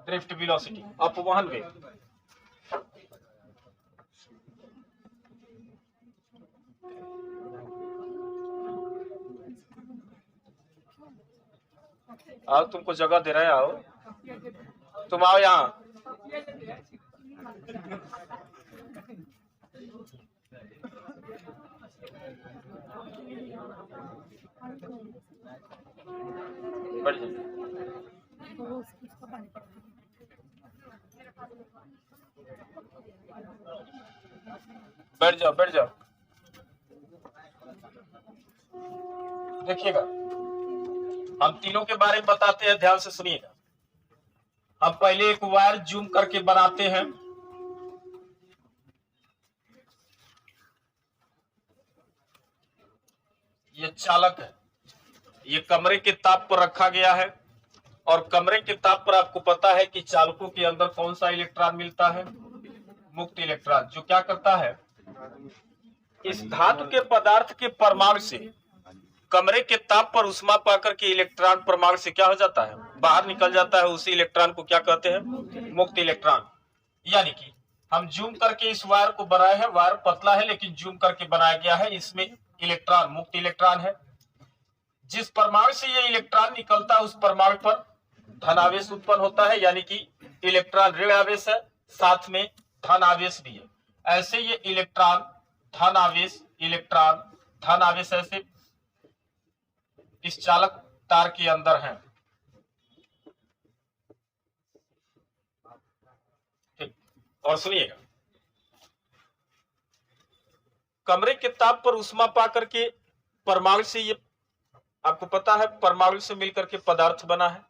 Drift velocity, अपवहन वेग। आओ, तुमको जगह दे रहे हैं, आओ, तुम आओ यहाँ। बढ़ जाओ, बैठ जाओ, बैठ जाओ। देखिएगा, हम तीनों के बारे में बताते हैं, ध्यान से सुनिएगा। हम पहले एक वायर जूम करके बनाते हैं। ये चालक है, ये कमरे के ताप पर रखा गया है, और कमरे के ताप पर आपको पता है कि चालकों के अंदर कौन सा इलेक्ट्रॉन मिलता है? मुक्त इलेक्ट्रॉन, जो क्या करता है, इस धातु के पदार्थ के परमाणु से कमरे के ताप पर उष्मा पाकर के इलेक्ट्रॉन परमाणु से क्या हो जाता है, बाहर निकल जाता है। उसी इलेक्ट्रॉन को क्या कहते हैं? मुक्त इलेक्ट्रॉन। यानी कि हम जूम करके इस वायर को बनाए हैं, वायर पतला है लेकिन जूम करके बनाया गया है, इसमें इलेक्ट्रॉन मुक्त इलेक्ट्रॉन है। जिस परमाणु से ये इलेक्ट्रॉन निकलता है उस परमाणु पर धनावेश उत्पन्न होता है, यानी कि इलेक्ट्रॉन ऋण आवेश है, साथ में धन आवेश भी है। ऐसे ये इलेक्ट्रॉन धन आवेश, इलेक्ट्रॉन धन आवेश ऐसे इस चालक तार के अंदर है। ठीक, और सुनिएगा, कमरे के ताप पर उष्मा पाकर के परमाणु से, ये आपको पता है परमाणु से मिलकर के पदार्थ बना है।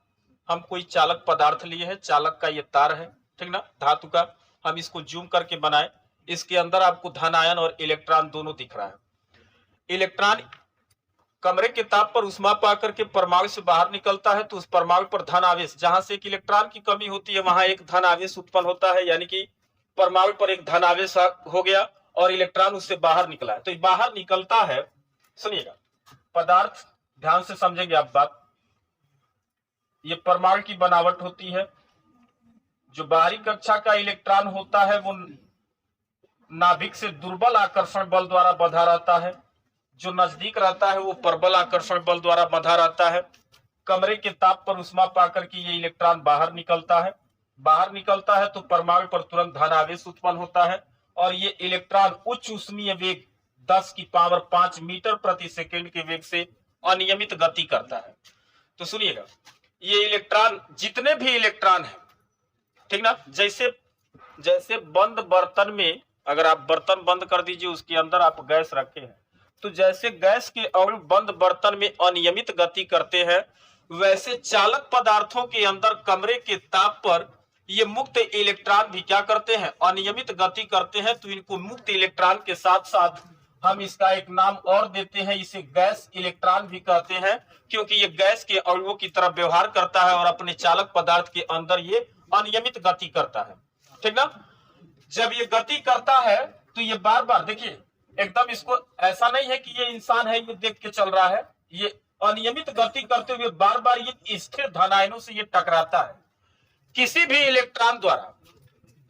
हम कोई चालक पदार्थ लिए हैं, चालक का ये तार है, ठीक ना, धातु का। हम इसको जूम करके बनाए, इसके अंदर आपको धन आयन और इलेक्ट्रॉन दोनों दिख रहा है। इलेक्ट्रॉन कमरे के ताप पर उष्मा पाकर के परमाणु से बाहर निकलता है, तो उस परमाणु पर धन आवेश, जहां से एक इलेक्ट्रॉन की कमी होती है वहां एक धन आवेश उत्पन्न होता है, यानी कि परमाणु पर एक धन आवेश हो गया और इलेक्ट्रॉन उससे बाहर निकला है। तो बाहर निकलता है, सुनिएगा, पदार्थ ध्यान से समझेंगे आप बात। ये परमाणु की बनावट होती है। जो बाहरी कक्षा का इलेक्ट्रॉन होता है वो नाभिक से दुर्बल आकर्षण बल द्वारा बंधा रहता है, जो नजदीक रहता है वो प्रबल आकर्षण बल द्वारा बंधा रहता है। कमरे के ताप पर उष्मा पाकर के ये इलेक्ट्रॉन बाहर निकलता है। बाहर निकलता है तो परमाणु पर तुरंत धन आवेश उत्पन्न होता है, और ये इलेक्ट्रॉन उच्च ऊष्मीय वेग 10 की पावर 5 मीटर प्रति सेकेंड के वेग से अनियमित गति करता है। तो सुनिएगा, ये इलेक्ट्रॉन, जितने भी इलेक्ट्रॉन है, ठीक ना, जैसे बंद बर्तन में, अगर आप बर्तन बंद कर दीजिए, उसके अंदर आप गैस रखे हैं, तो जैसे गैस के अणु बंद बर्तन में अनियमित गति करते हैं, वैसे चालक पदार्थों के अंदर कमरे के ताप पर ये मुक्त इलेक्ट्रॉन भी क्या करते हैं, अनियमित गति करते हैं। तो इनको मुक्त इलेक्ट्रॉन के साथ साथ हम इसका एक नाम और देते हैं, इसे गैस इलेक्ट्रॉन भी कहते हैं, क्योंकि ये गैस के अणुओं की तरह व्यवहार करता है और अपने चालक पदार्थ के अंदर ये अनियमित गति करता है, ठीक ना। जब ये गति करता है तो ये बार बार, देखिए एकदम, इसको ऐसा नहीं है कि ये इंसान है ये देख के चल रहा है, ये अनियमित गति करते हुए बार बार ये स्थिर धनायनों से ये टकराता है। किसी भी इलेक्ट्रॉन द्वारा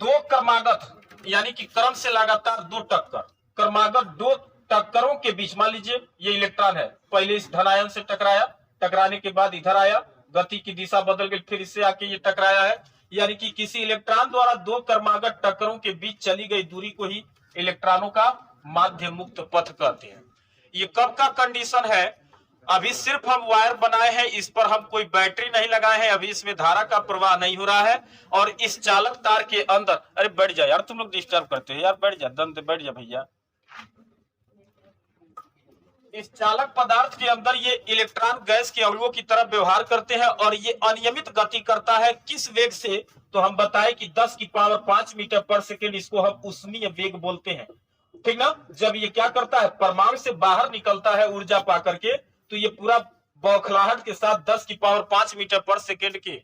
दो क्रमागत, यानी कि क्रम से लगातार दो टक्कर, क्रमागत दो टक्करों के बीच, मान लीजिए ये इलेक्ट्रॉन है, पहले इस धनायन से टकराया, टकराने के बाद इधर आया, गति की दिशा बदल गई, फिर इससे आके ये टकराया है, यानी कि किसी इलेक्ट्रॉन द्वारा दो क्रमागत टक्करों के बीच चली गई दूरी को ही इलेक्ट्रॉनों का माध्य मुक्त पथ कहते हैं। ये कब का कंडीशन है? अभी सिर्फ हम वायर बनाए हैं, इस पर हम कोई बैटरी नहीं लगाए हैं, अभी इसमें धारा का प्रवाह नहीं हो रहा है, और इस चालक तार के अंदर, अरे बैठ जा यार, तुम लोग डिस्टर्ब करते हो यार, बैठ जा, दंत बैठ जा भैया। इस चालक पदार्थ के अंदर ये इलेक्ट्रॉन गैस के अणुओं की तरह व्यवहार करते हैं, और ये अनियमित गति करता है। किस वेग से? तो हम बताए कि 10 की पावर 5 मीटर पर सेकेंड, इसको हम ऊष्मीय वेग बोलते हैं, ठीक ना। जब ये क्या करता है, परमाणु से बाहर निकलता है ऊर्जा पा करके, तो ये पूरा बौखलाहट के साथ 10 की पावर 5 मीटर पर सेकेंड के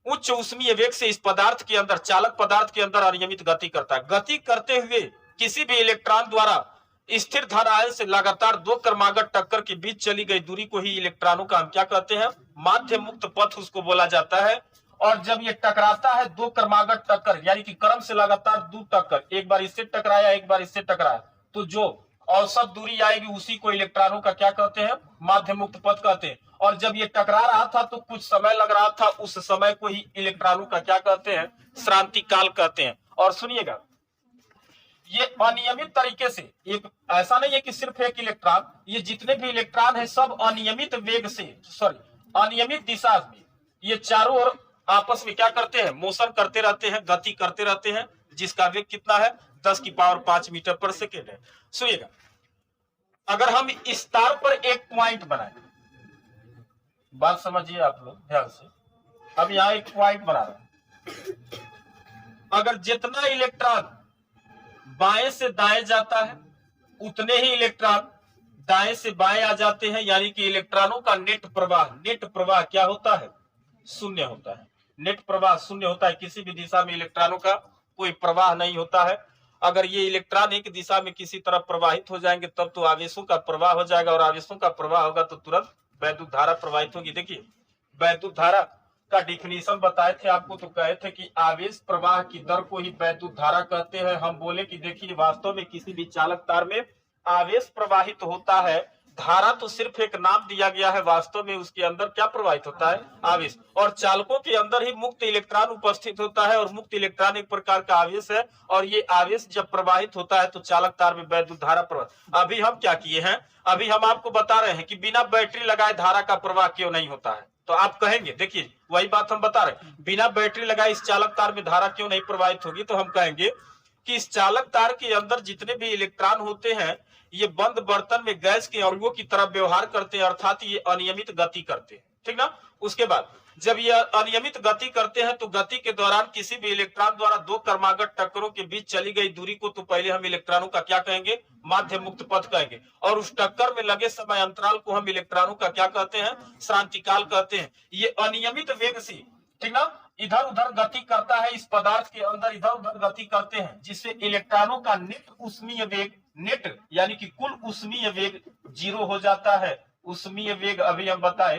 उच्च ऊष्मीय वेग से इस पदार्थ के अंदर, चालक पदार्थ के अंदर अनियमित गति करता है। गति करते हुए किसी भी इलेक्ट्रॉन द्वारा स्थिर धन आयन से लगातार दो क्रमागत टक्कर के बीच चली गई दूरी को ही इलेक्ट्रॉनों का हम क्या कहते हैं, माध्य मुक्त पथ उसको बोला जाता है। और जब ये टकराता है, दो क्रमागत टक्कर यानी कि क्रम से लगातार दो टक्कर, एक बार इससे टकराया एक बार इससे टकराया, तो जो औसत दूरी आएगी उसी को इलेक्ट्रॉनों का क्या कहते हैं, माध्य मुक्त पथ कहते हैं। और जब ये टकरा रहा था तो कुछ समय लग रहा था, उस समय को ही इलेक्ट्रॉनों का क्या कहते हैं, श्रांति काल कहते हैं। और सुनिएगा, ये अनियमित तरीके से, एक ऐसा नहीं है कि सिर्फ एक इलेक्ट्रॉन, ये जितने भी इलेक्ट्रॉन है सब अनियमित वेग से, सॉरी अनियमित दिशा में ये चारों ओर आपस में क्या करते हैं, मोशन करते रहते हैं, गति करते रहते हैं, जिसका वेग कितना है, 10 की पावर 5 मीटर पर सेकेंड है। सुनिएगा, अगर हम इस तार पर एक पॉइंट बनाए, बात समझिए आप लोग ध्यान से, अब यहां एक पॉइंट बना रहे हैं, अगर जितना इलेक्ट्रॉन बाएं से दाएं जाता है उतने ही इलेक्ट्रॉन दाएं से बाएं आ जाते हैं, यानी कि इलेक्ट्रॉनों का नेट प्रवाह क्या होता है, शून्य होता है। नेट प्रवाह शून्य होता है, किसी भी दिशा में इलेक्ट्रॉनों का कोई प्रवाह नहीं होता है। अगर ये इलेक्ट्रॉन एक दिशा में किसी तरफ प्रवाहित हो जाएंगे तब तो आवेशों का प्रवाह हो जाएगा, और आवेशों का प्रवाह होगा तो तुरंत वैद्युत धारा प्रवाहित होगी। देखिए, वैद्युत धारा का डिफिनीशन बताए थे आपको, तो कहे थे कि आवेश प्रवाह की दर को ही वैद्युत धारा कहते हैं। हम बोले कि देखिए, वास्तव में किसी भी चालक तार में आवेश प्रवाहित होता है, धारा तो सिर्फ एक नाम दिया गया है, वास्तव में उसके अंदर क्या प्रवाहित होता है, आवेश। और चालकों के अंदर ही मुक्त इलेक्ट्रॉन उपस्थित होता है, और मुक्त इलेक्ट्रॉन एक प्रकार का आवेश है, और ये आवेश जब प्रवाहित होता है तो चालक तार में वैद्युत धारा प्रवाहित। अभी हम क्या किए हैं, अभी हम आपको बता रहे हैं कि बिना बैटरी लगाए धारा का प्रवाह क्यों नहीं होता है। तो आप कहेंगे, देखिए वही बात हम बता रहे हैं, बिना बैटरी लगाए इस चालक तार में धारा क्यों नहीं प्रवाहित होगी। तो हम कहेंगे कि इस चालक तार के अंदर जितने भी इलेक्ट्रॉन होते हैं ये बंद बर्तन में गैस के अणुओं की तरह व्यवहार करते हैं, अर्थात ये अनियमित गति करते हैं, ठीक ना। उसके बाद जब ये अनियमित गति करते हैं तो गति के दौरान किसी भी इलेक्ट्रॉन द्वारा दो क्रमागत टक्करों के बीच चली गई दूरी को तो पहले हम इलेक्ट्रॉनों का क्या कहेंगे, माध्य मुक्त पथ कहेंगे, और उस टक्कर में लगे समय अंतराल को हम इलेक्ट्रॉनों का क्या कहते हैं, श्रांतिकाल कहते हैं। ये अनियमित वेग से, ठीक ना, इधर उधर गति करता है, इस पदार्थ के अंदर इधर उधर गति करते हैं, जिससे इलेक्ट्रॉनों का नेट ऊष्मीय वेग, नेट यानी कि कुल ऊष्मीय वेग 0 हो जाता है। ऊष्मीय वेग अभी हम बताए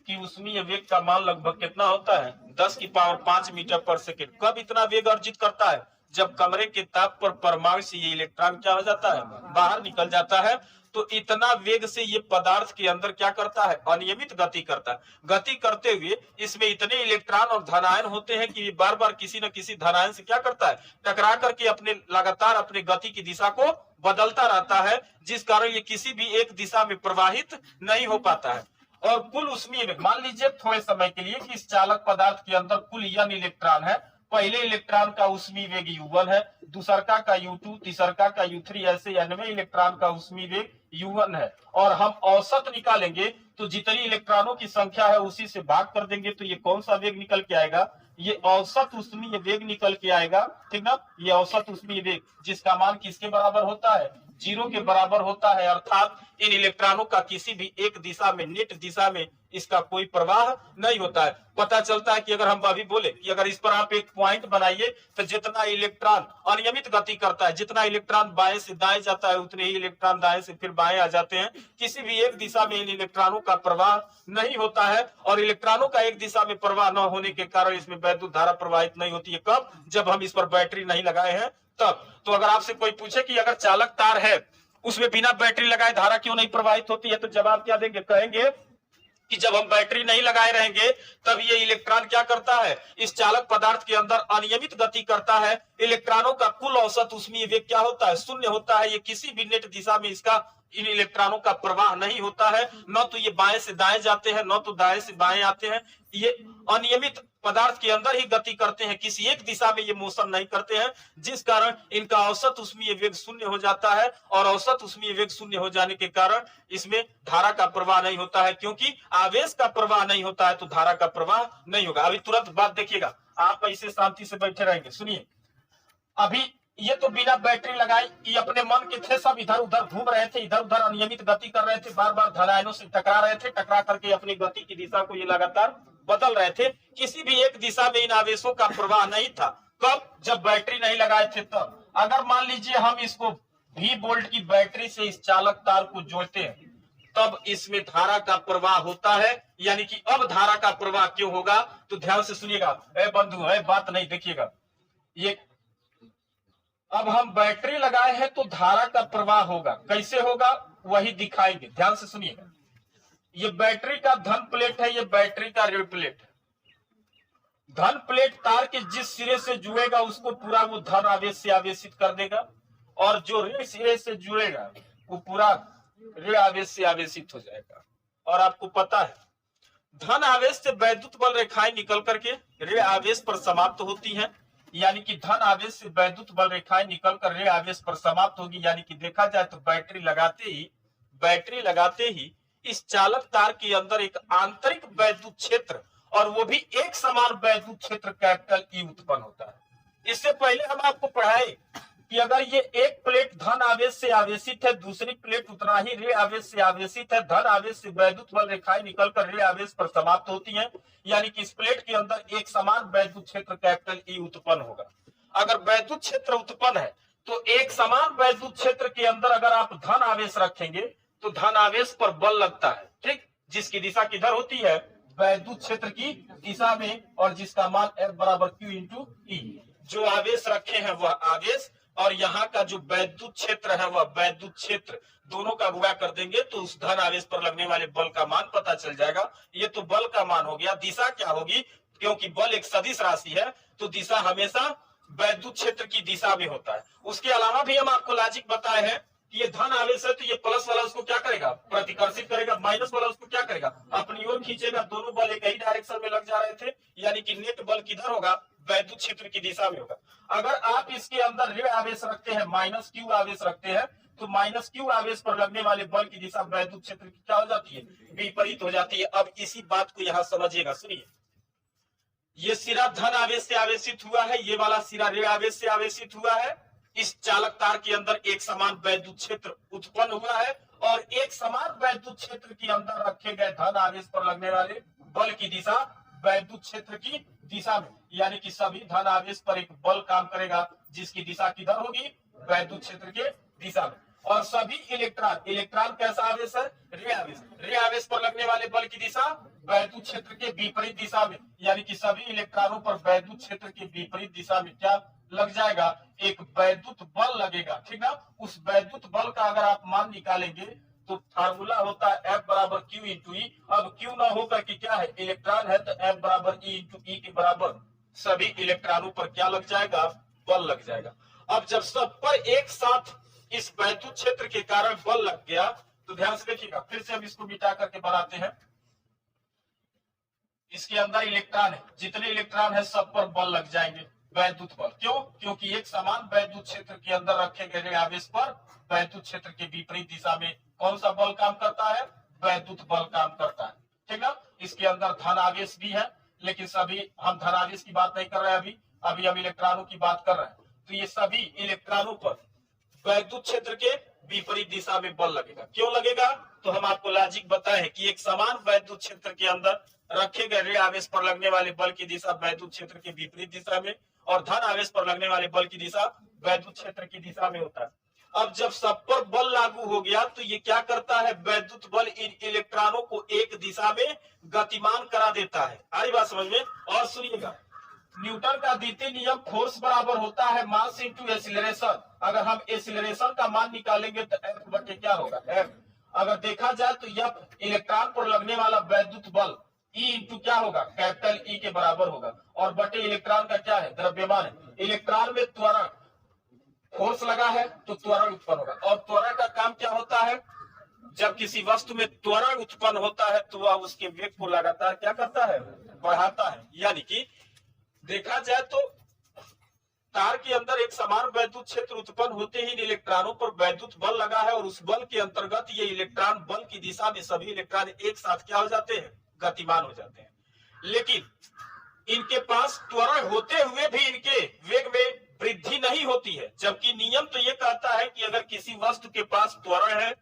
कि ऊष्मीय वेग का मान लगभग कितना होता है, 10 की पावर 5 मीटर पर सेकेंड। कब इतना वेग अर्जित करता है, जब कमरे के ताप पर परमाणु से ये इलेक्ट्रॉन क्या हो जाता है, बाहर निकल जाता है। तो इतना वेग से ये पदार्थ के अंदर क्या करता है, अनियमित गति करता है। गति करते हुए इसमें इतने इलेक्ट्रॉन और धनायन होते हैं कि बार बार किसी न किसी धनायन से क्या करता है, टकरा करके अपने लगातार अपने गति की दिशा को बदलता रहता है, जिस कारण ये किसी भी एक दिशा में प्रवाहित नहीं हो पाता है। और कुल ऊष्मीय वेग, मान लीजिए थोड़े समय के लिए कि इस चालक पदार्थ के अंदर कुल n इलेक्ट्रॉन है, पहले इलेक्ट्रॉन का ऊष्मीय वेग u1 है, दूसरका का u2, तीसरका का u3, ऐसे nवें इलेक्ट्रॉन का ऊष्मीय वेग u1 है। और हम औसत निकालेंगे तो जितनी इलेक्ट्रॉनों की संख्या है उसी से भाग कर देंगे, तो ये कौन सा वेग निकल के आएगा, ये औसत ऊष्मीय वेग निकल के आएगा, ठीक ना। ये औसत ऊष्मीय वेग जिसका मान किसके बराबर होता है, 0 के बराबर होता है, अर्थात इन इलेक्ट्रॉनों का किसी भी एक दिशा में, नेट दिशा में इसका कोई प्रवाह नहीं होता है। पता चलता है कि अगर हम अभी बोले कि अगर इस पर आप एक पॉइंट बनाइए तो जितना इलेक्ट्रॉन अनियमित गति करता है, जितना इलेक्ट्रॉन बाएं से दाएं जाता है उतने ही इलेक्ट्रॉन दाएं से फिर बाएं आ जाते हैं। किसी भी एक दिशा में इन इलेक्ट्रॉनों का प्रवाह नहीं होता है, और इलेक्ट्रॉनों का एक दिशा में प्रवाह न होने के कारण इसमें वैद्युत धारा प्रवाहित नहीं होती है। कब, जब हम इस पर बैटरी नहीं लगाए हैं तब। तो अगर आपसे कोई पूछे कि अगर चालक तार है उसमें बिना बैटरी लगाए धारा क्यों नहीं प्रवाहित होती है, तो जवाब क्या देंगे, कहेंगे कि जब हम बैटरी नहीं लगाए रहेंगे तब ये इलेक्ट्रॉन क्या करता है, इस चालक पदार्थ के अंदर अनियमित गति करता है। इलेक्ट्रॉनों का कुल औसत ऊष्मीय वेग क्या होता है, 0 होता है। ये किसी भी नेट दिशा में इसका, इन इलेक्ट्रॉनों का प्रवाह नहीं होता है, न तो ये बाएं से दाएं जाते हैं न तो दाएं से बाएं आते हैं। ये अनियमित पदार्थ के अंदर ही गति करते हैं, किसी एक दिशा में ये मोशन नहीं करते हैं, जिस कारण इनका औसत ऊष्मीय वेग 0 हो जाता है। और औसत ऊष्मीय वेग 0 हो जाने के कारण इसमें धारा का प्रवाह नहीं होता है, क्योंकि आवेश का प्रवाह नहीं होता है तो धारा का प्रवाह नहीं होगा। अभी तुरंत बात देखिएगा, आप ऐसे शांति से बैठे रहेंगे, सुनिए। अभी ये तो बिना बैटरी लगाई, ये अपने मन के थे, सब इधर उधर घूम रहे थे, इधर उधर अनियमित गति कर रहे थे, बार बार धनायनों से टकरा रहे थे, टकरा करके अपनी गति की दिशा को ये लगातार बदल रहे थे। किसी भी एक दिशा में इन आवेशों का प्रवाह नहीं था। कब, जब बैटरी नहीं लगाए थे तब। अगर मान लीजिए हम इसको V वोल्ट की बैटरी से इस चालक तार को जोड़ते हैं तब इसमें धारा का प्रवाह होता है। यानी कि अब धारा का प्रवाह क्यों होगा, तो ध्यान से सुनिएगा ए बंधु, है बात नहीं देखिएगा। ये अब हम बैटरी लगाए हैं तो धारा का प्रवाह होगा, कैसे होगा वही दिखाएंगे, ध्यान से सुनिएगा। ये बैटरी का धन प्लेट है, ये बैटरी का ऋण प्लेट है। धन प्लेट तार के जिस सिरे से जुड़ेगा उसको पूरा वो धन आवेश से आवेशित कर देगा, और जो ऋण सिरे से जुड़ेगा वो पूरा ऋण आवेश से आवेशित हो जाएगा। और आपको पता है धन आवेश से वैद्युत बल रेखाएं निकल करके ऋण आवेश पर समाप्त होती हैं। यानी कि धन आवेश से वैद्युत बल रेखाएं निकलकर ऋण आवेश पर समाप्त होगी। यानी कि देखा जाए तो बैटरी लगाते ही इस चालक तार के अंदर एक आंतरिक वैद्युत क्षेत्र, और वो भी एक समान वैद्युत क्षेत्र कैपिटल ई उत्पन्न होता है। इससे पहले हम आपको पढ़ाए कि अगर ये एक प्लेट धन आवेश से आवेशित है, दूसरी प्लेट उतना ही ऋण आवेश से आवेशित है, धन आवेश से वैद्युत बल रेखाएं निकलकर ऋण आवेश पर समाप्त होती हैं। यानी कि इस प्लेट के अंदर एक समान वैद्युत क्षेत्र कैपिटल ई उत्पन्न होगा। अगर वैद्युत क्षेत्र उत्पन्न है तो एक समान वैद्युत क्षेत्र के अंदर अगर आप धन आवेश रखेंगे तो धन आवेश पर बल लगता है, ठीक, जिसकी दिशा किधर होती है, वैद्युत क्षेत्र की दिशा में, और जिसका मान F बराबर Q इंटू ई। जो आवेश रखे हैं वह आवेश, और यहाँ का जो वैद्युत क्षेत्र है वह वैद्युत क्षेत्र, दोनों का गुणा कर देंगे तो उस धन आवेश पर लगने वाले बल का मान पता चल जाएगा। ये तो बल का मान हो गया। दिशा क्या होगी, क्योंकि बल एक सदिश राशि है तो दिशा हमेशा वैद्युत क्षेत्र की दिशा में होता है। उसके अलावा भी हम आपको लॉजिक बताए हैं कि ये धन आवेश है तो ये प्लस वाला उसको क्या करेगा, प्रतिकर्षित करेगा, माइनस वाला उसको क्या करेगा, अपनी ओर खींचेगा। दोनों बल एक ही डायरेक्शन में लग जा रहे थे, यानी कि नेट बल किधर होगा, वैद्युत क्षेत्र की दिशा में होगा। अगर आप इसके अंदर ऋण आवेश रखते हैं, माइनस क्यू आवेश रखते हैं, तो माइनस क्यू आवेश पर लगने वाले बल की दिशा वैद्युत क्षेत्र की क्या हो जाती है, विपरीत हो जाती है। अब इसी बात को यहाँ समझिएगा, सुनिए। ये सिरा धन आवेश से आवेशित हुआ है, ये वाला सिरा ऋण आवेश से आवेशित हुआ है। इस चालक तार के अंदर एक समान वैद्युत क्षेत्र उत्पन्न हुआ है, और एक समान वैद्युत क्षेत्र के अंदर रखे गए धन आवेश पर लगने वाले बल की दिशा वैद्युत क्षेत्र की दिशा में। यानी कि सभी धन आवेश पर एक बल काम करेगा जिसकी दिशा किधर होगी, वैद्युत क्षेत्र के दिशा में। और सभी इलेक्ट्रॉन कैसा आवेश है, ऋण आवेश। ऋण आवेश पर लगने वाले बल की दिशा वैद्युत क्षेत्र के विपरीत दिशा में। यानी कि सभी इलेक्ट्रॉनों पर वैद्युत क्षेत्र के विपरीत दिशा में क्या लग जाएगा, एक वैद्युत बल लगेगा, ठीक ना। उस वैद्युत बल का अगर आप मान निकालेंगे तो फार्मूला होता है F बराबर Q इंटू ई। अब Q ना होकर के क्या है, इलेक्ट्रॉन है, तो F बराबर E इंटू ई के बराबर सभी इलेक्ट्रॉनों पर क्या लग जाएगा, बल लग जाएगा। अब जब सब पर एक साथ इस वैद्युत क्षेत्र के कारण बल लग गया तो ध्यान से देखिएगा, फिर से हम इसको मिटा करके बनाते हैं। इसके अंदर इलेक्ट्रॉन है, जितने इलेक्ट्रॉन है सब पर बल लग जाएंगे, वैद्युत बल। क्यों, क्योंकि एक समान वैद्युत क्षेत्र के अंदर रखे गए ऋण आवेश पर वैद्युत क्षेत्र के विपरीत दिशा में कौन सा बल काम करता है, वैद्युत बल काम करता है, ठीक ना। इसके अंदर धन आवेश भी है, लेकिन सभी हम धन आवेश की बात नहीं कर रहे हैं, अभी हम इलेक्ट्रॉनों की बात कर रहे हैं। तो ये सभी इलेक्ट्रॉनों पर वैद्युत क्षेत्र के विपरीत दिशा में बल लगेगा। क्यों लगेगा, तो हम आपको लॉजिक बताए कि एक समान वैद्युत क्षेत्र के अंदर रखे गए ऋण आवेश पर लगने वाले बल की दिशा वैद्युत क्षेत्र के विपरीत दिशा में, और धन आवेश पर लगने वाले बल की दिशा वैद्युत क्षेत्र की दिशा में होता है। अब जब सब पर बल लागू हो गया तो ये क्या करता है, वैद्युत बल इन इलेक्ट्रॉनों को एक दिशा में गतिमान करा देता है। आ रही बात समझ में। और सुनिएगा, न्यूटन का द्वितीय नियम फोर्स बराबर होता है मास इंटू एक्सीलरेशन। अगर हम एक्सीलरेशन का मान निकालेंगे तो F बटे क्या होगा, F। अगर देखा जाए तो F इलेक्ट्रॉन पर लगने वाला वैद्युत बल E इंटू क्या होगा, कैपिटल E के बराबर होगा, और बटे इलेक्ट्रॉन का क्या है, द्रव्यमान है। इलेक्ट्रॉन में त्वरण फोर्स लगा है तो त्वरण उत्पन्न होगा, और त्वरण का काम क्या होता है, जब किसी वस्तु में त्वरण उत्पन्न होता है तो वह उसके वेग को लगातार क्या करता है, बढ़ाता है। यानी कि देखा जाए तो तार के अंदर एक समान वैद्युत क्षेत्र उत्पन्न होते ही इलेक्ट्रॉनों पर वैद्युत बल लगा है, और उस बल के अंतर्गत ये इलेक्ट्रॉन बल की दिशा में सभी इलेक्ट्रॉन एक साथ क्या हो जाते हैं, गतिमान हो जाते हैं। लेकिन इनके पास त्वरण होते हुए भी इनके वेग में वृद्धि नहीं होती है, जबकि नियम तो ये कहता है कि अगर किसी वस्तु के पास त्वरण है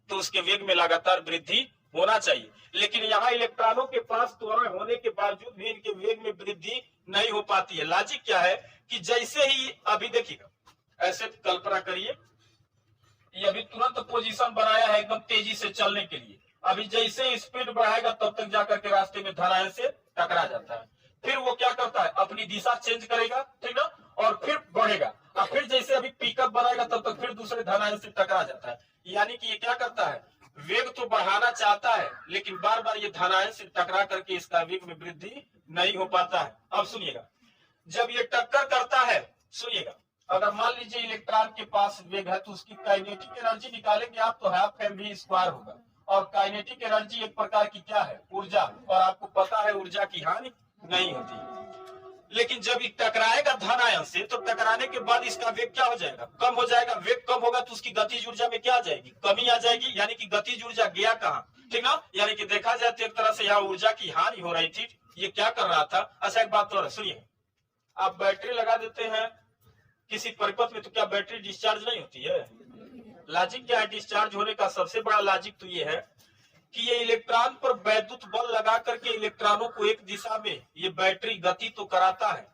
तो उसके वेग में लगातार वृद्धि होना चाहिए। लेकिन यहाँ इलेक्ट्रॉनों के पास त्वरण होने के बावजूद भी इनके वेग में वृद्धि नहीं हो पाती है। लॉजिक क्या है कि जैसे ही अभी देखिएगा, ऐसे कल्पना करिए, ये अभी तुरंत पोजीशन बनाया है एकदम तेजी से चलने के लिए, अभी जैसे स्पीड बढ़ाएगा तब तक जाकर के रास्ते में धन आयन से टकरा जाता है। फिर वो क्या करता है, अपनी दिशा चेंज करेगा, ठीक ना, और फिर बढ़ेगा, और फिर जैसे अभी पिकअप बनाएगा तब तक फिर दूसरे धन आयन से टकरा जाता है। यानी कि ये क्या करता है, वेग तो बढ़ाना चाहता है लेकिन बार बार ये धन आयन से टकरा करके इसका वेग में वृद्धि नहीं हो पाता है। अब सुनिएगा, जब ये टक्कर करता है, सुनिएगा, अगर मान लीजिए इलेक्ट्रॉन के पास वेग है तो उसकी काइनेटिक एनर्जी निकालेंगे आप तो हाफ mv स्क्वायर होगा। और काइनेटिक एनर्जी एक प्रकार की क्या है, ऊर्जा, और आपको पता है ऊर्जा की हानि नहीं होती। लेकिन जब ये टकराएगा धन आयन से तो टकराने के बाद इसका वेग क्या हो जाएगा, कम हो जाएगा। वेग कम होगा तो उसकी गतिज ऊर्जा में क्या आ जाएगी, कमी आ जाएगी। यानी कि गतिज ऊर्जा गया कहाँ, ठीक ना। यानी कि देखा जाए तो एक तरह से यहाँ ऊर्जा की हानि हो रही थी। ये क्या कर रहा था, अच्छा एक बात और सुनिए, आप बैटरी लगा देते हैं किसी परिपथ में तो क्या बैटरी डिस्चार्ज नहीं होती है। लॉजिक क्या है डिस्चार्ज होने का, सबसे बड़ा लॉजिक तो ये है कि ये इलेक्ट्रॉन पर वैद्युत बल लगा करके इलेक्ट्रॉनों को एक दिशा में ये बैटरी गति तो कराता है,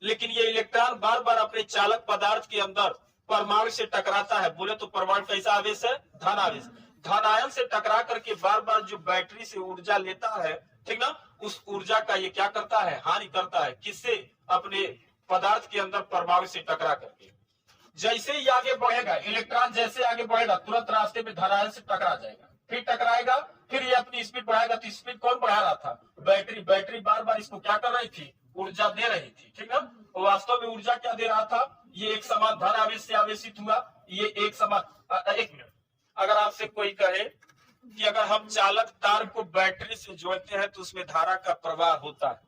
लेकिन ये इलेक्ट्रॉन बार बार अपने चालक पदार्थ के अंदर परमाणु से टकराता है। बोले तो परमाणु कैसा आवेश है, धन आवेश। धन आयन से टकरा करके बार बार जो बैटरी से ऊर्जा लेता है, ठीक ना, उस ऊर्जा का ये क्या करता है, हानि करता है। किससे, अपने पदार्थ के अंदर परमाणु से टकरा करके। जैसे ही आगे बढ़ेगा इलेक्ट्रॉन, जैसे आगे बढ़ेगा तुरंत रास्ते में धन आयन से टकरा जाएगा, फिर टकराएगा, फिर ये अपनी स्पीड बढ़ाएगा। तो स्पीड कौन बढ़ा रहा था, बैटरी। बैटरी बार बार इसको क्या कर रही थी, ऊर्जा दे रही थी, ठीक ना। तो वास्तव में ऊर्जा क्या दे रहा था, ये एक समान धन आवेश से आवेशित हुआ, ये एक समान। एक मिनट, अगर आपसे कोई कहे कि अगर हम चालक तार को बैटरी से जोड़ते हैं तो उसमें धारा का प्रवाह होता है,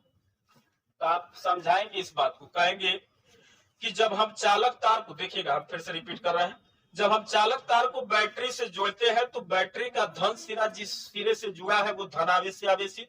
तो आप समझाएंगे इस बात को, कहेंगे कि जब हम चालक तार को, देखिएगा हम फिर से रिपीट कर रहे हैं, जब हम चालक तार को बैटरी से जोड़ते हैं तो बैटरी का धन सिरा जिस सिरे से जुड़ा है वो धनावेश से आवेशित,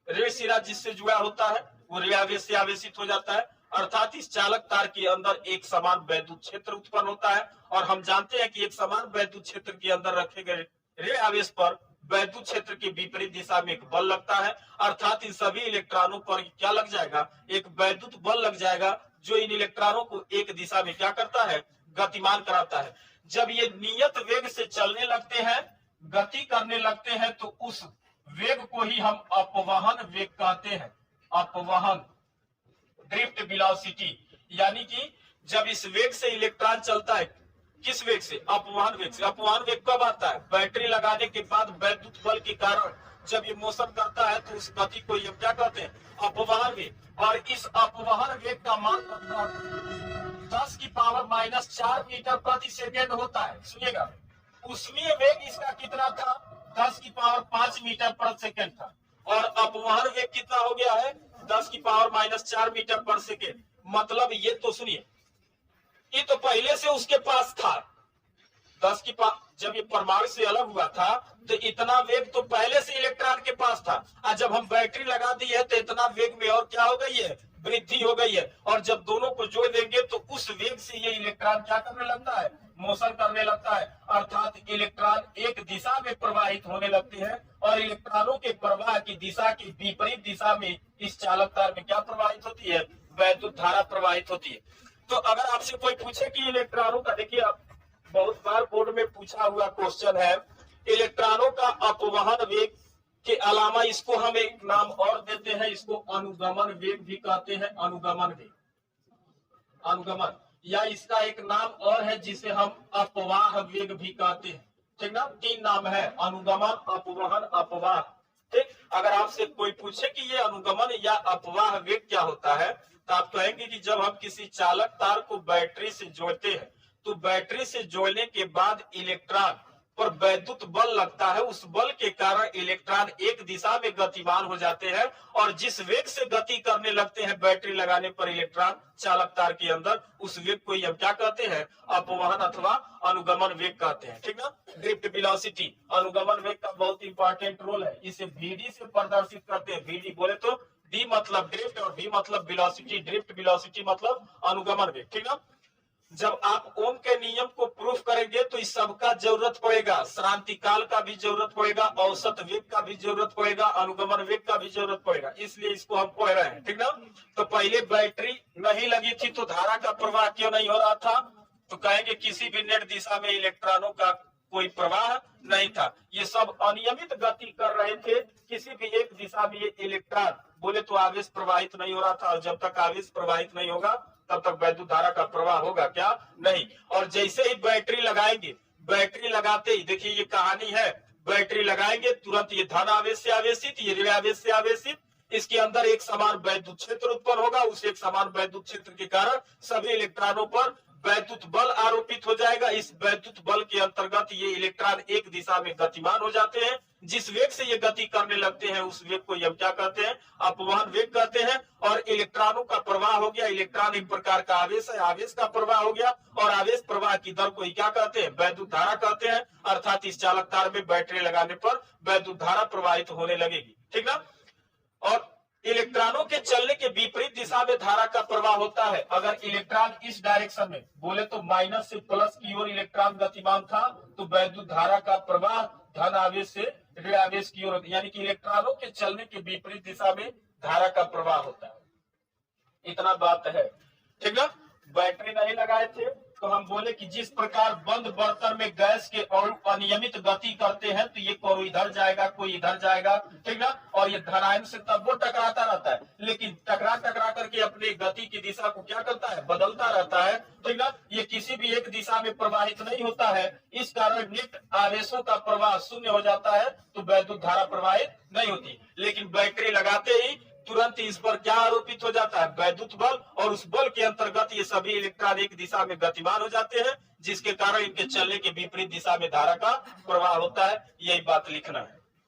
ऋण सिरा जिससे जुड़ा होता है वो ऋण आवेश से आवेशित हो जाता है। अर्थात इस चालक तार के अंदर एक समान वैद्युत क्षेत्र उत्पन्न होता है। और हम जानते हैं कि एक समान वैद्युत क्षेत्र के अंदर रखे गए ऋण आवेश पर वैद्युत क्षेत्र के विपरीत दिशा में एक बल लगता है। अर्थात इन सभी इलेक्ट्रॉनों पर क्या लग जाएगा, एक वैद्युत बल लग जाएगा जो इन इलेक्ट्रॉनों को एक दिशा में क्या करता है, गतिमान कराता है। जब ये नियत वेग से चलने लगते हैं, गति करने लगते हैं, तो उस वेग को ही हम अपवहन वेग कहते हैं। अपवहन, ड्रिफ्ट वेलोसिटी। यानी कि जब इस वेग से इलेक्ट्रॉन चलता है, किस वेग से, अपवहन वेग से। अपवहन वेग कब आता है, बैटरी लगाने के बाद वैद्युत बल के कारण जब ये मोशन करता है तो उस गति को ये क्या कहते हैं, अपवहन वेग। और इस अपवहन वेग का मान 10 की पावर -4 मीटर प्रति सेकेंड होता है। सुनिएगा, उसमें वेग इसका कितना था, 10 की पावर 5 मीटर प्रति सेकेंड था, और अपवहन वेग कितना हो गया है, 10 की पावर -4 मीटर पर सेकेंड। मतलब ये तो सुनिए, ये तो पहले से उसके पास था 10 की पावर, जब ये परमाणु से अलग हुआ था तो इतना वेग तो पहले से इलेक्ट्रॉन के पास था। और जब हम बैटरी लगा दी है तो इतना वेग में और क्या हो गई है, वृद्धि हो गई है। और जब दोनों को जोड़ देंगे तो उस वेग से ये इलेक्ट्रॉन क्या करने लगता है, मोशन करने लगता है। अर्थात इलेक्ट्रॉन एक दिशा में प्रवाहित होने लगते हैं और इलेक्ट्रॉनों के प्रवाह की दिशा की विपरीत दिशा में इस चालक तार में क्या प्रवाहित होती है, वैद्युत धारा प्रवाहित होती है। तो अगर आपसे कोई पूछे कि इलेक्ट्रॉनों का, देखिए आप बहुत बार बोर्ड में पूछा हुआ क्वेश्चन है, इलेक्ट्रॉनों का अपवहन वेग के अलावा इसको हम एक नाम और देते हैं, इसको अनुगमन वेग भी कहते हैं। अनुगमन वेग, अनुगमन, या इसका एक नाम और है जिसे हम अपवाह वेग भी कहते हैं, ठीक ना। 3 नाम है, अनुगमन, अपवहन, अपवाह। ठीक, अगर आपसे कोई पूछे कि ये अनुगमन या अपवाह वेग क्या होता है तो आप कहेंगे कि जब हम किसी चालक तार को बैटरी से जोड़ते हैं तो बैटरी से जोड़ने के बाद इलेक्ट्रॉन पर वैद्युत बल लगता है। उस बल के कारण इलेक्ट्रॉन एक दिशा में गतिमान हो जाते हैं और जिस वेग से गति करने लगते हैं बैटरी लगाने पर इलेक्ट्रॉन चालक तार के अंदर, उस वेग को हम क्या कहते हैं, अपवहन अथवा अनुगमन वेग कहते हैं, ठीक ना। ड्रिफ्ट वेलोसिटी, अनुगमन वेग का बहुत इंपॉर्टेंट रोल है। इसे VD से प्रदर्शित करते हैं। VD बोले तो D मतलब ड्रिफ्ट और V मतलब वेलोसिटी। ड्रिफ्ट वेलोसिटी मतलब अनुगमन वेग, ठीक ना। जब आप ओम के नियम को प्रूफ करेंगे तो इस सब का जरूरत पड़ेगा, श्रांतिकाल का भी जरूरत पड़ेगा, औसत वेग का भी जरूरत पड़ेगा, अनुगमन वेग का भी जरूरत पड़ेगा, इसलिए इसको हम पढ़ रहे हैं, ठीक ना। तो पहले बैटरी नहीं लगी थी तो धारा का प्रवाह क्यों नहीं हो रहा था, तो कहेंगे किसी भी नेट दिशा में इलेक्ट्रॉनों का कोई प्रवाह नहीं था। ये सब अनियमित गति कर रहे थे, किसी भी एक दिशा में ये इलेक्ट्रॉन बोले तो आवेश प्रवाहित नहीं हो रहा था, और जब तक आवेश प्रवाहित नहीं होगा तब तक वैद्युत धारा का प्रवाह होगा क्या? नहीं। और जैसे ही बैटरी लगाएंगे, बैटरी लगाते ही देखिए ये कहानी है, बैटरी लगाएंगे तुरंत ये धन आवेश से आवेशित, ये ऋण आवेश से आवेशित, इसके अंदर एक समान वैद्युत क्षेत्र उत्पन्न होगा। उस एक समान वैद्युत क्षेत्र के कारण सभी इलेक्ट्रॉनों पर वैद्युत बल आरोपित हो जाएगा। इस वैद्युत बल के अंतर्गत ये इलेक्ट्रॉन एक दिशा में गतिमान हो जाते हैं। जिस वेग से ये गति करने लगते हैं उस वेग को हम क्या कहते हैं? अपवहन वेग कहते हैं। और इलेक्ट्रॉनों का प्रवाह हो गया, इलेक्ट्रॉन एक प्रकार का आवेश है, आवेश का प्रवाह हो गया, और आवेश प्रवाह की दर को ही क्या कहते हैं? वैद्युत धारा कहते हैं। अर्थात इस चालक तार में बैटरी लगाने पर वैद्युत धारा प्रवाहित होने लगेगी, ठीक ना। और इलेक्ट्रॉनों के चलने के विपरीत दिशा में धारा का प्रवाह होता है। अगर इलेक्ट्रॉन इस डायरेक्शन में बोले तो माइनस से प्लस की ओर इलेक्ट्रॉन गतिमान था, तो वैद्युत धारा का प्रवाह धन आवेश से ऋण आवेश की ओर, यानी कि इलेक्ट्रॉनों के चलने के विपरीत दिशा में धारा का प्रवाह होता है। इतना बात है, ठीक ना। बैटरी नहीं लगाए थे तो हम बोले कि जिस प्रकार बंद बर्तन में गैस के अणु अनियमित गति करते हैं, तो ये कोई इधर जाएगा कोई इधर जाएगा, ठीक ना। और ये धनायन से तब वो टकराता रहता है, लेकिन टकरा टकरा करके अपनी गति की दिशा को क्या करता है? बदलता रहता है, ठीक ना। ये किसी भी एक दिशा में प्रवाहित नहीं होता है। इस कारण नेट आवेशों का प्रवाह शून्य हो जाता है, तो वैद्युत धारा प्रवाहित नहीं होती। लेकिन बैटरी लगाते ही तुरंत इस पर क्या आरोपित हो जाता है? वैद्युत बल, और उस बल के अंतर्गत ये सभी इलेक्ट्रॉन एक दिशा में गतिमान हो जाते हैं, जिसके कारण इनके चलने के विपरीत दिशा में धारा का प्रवाह होता है। यही बात लिखना है।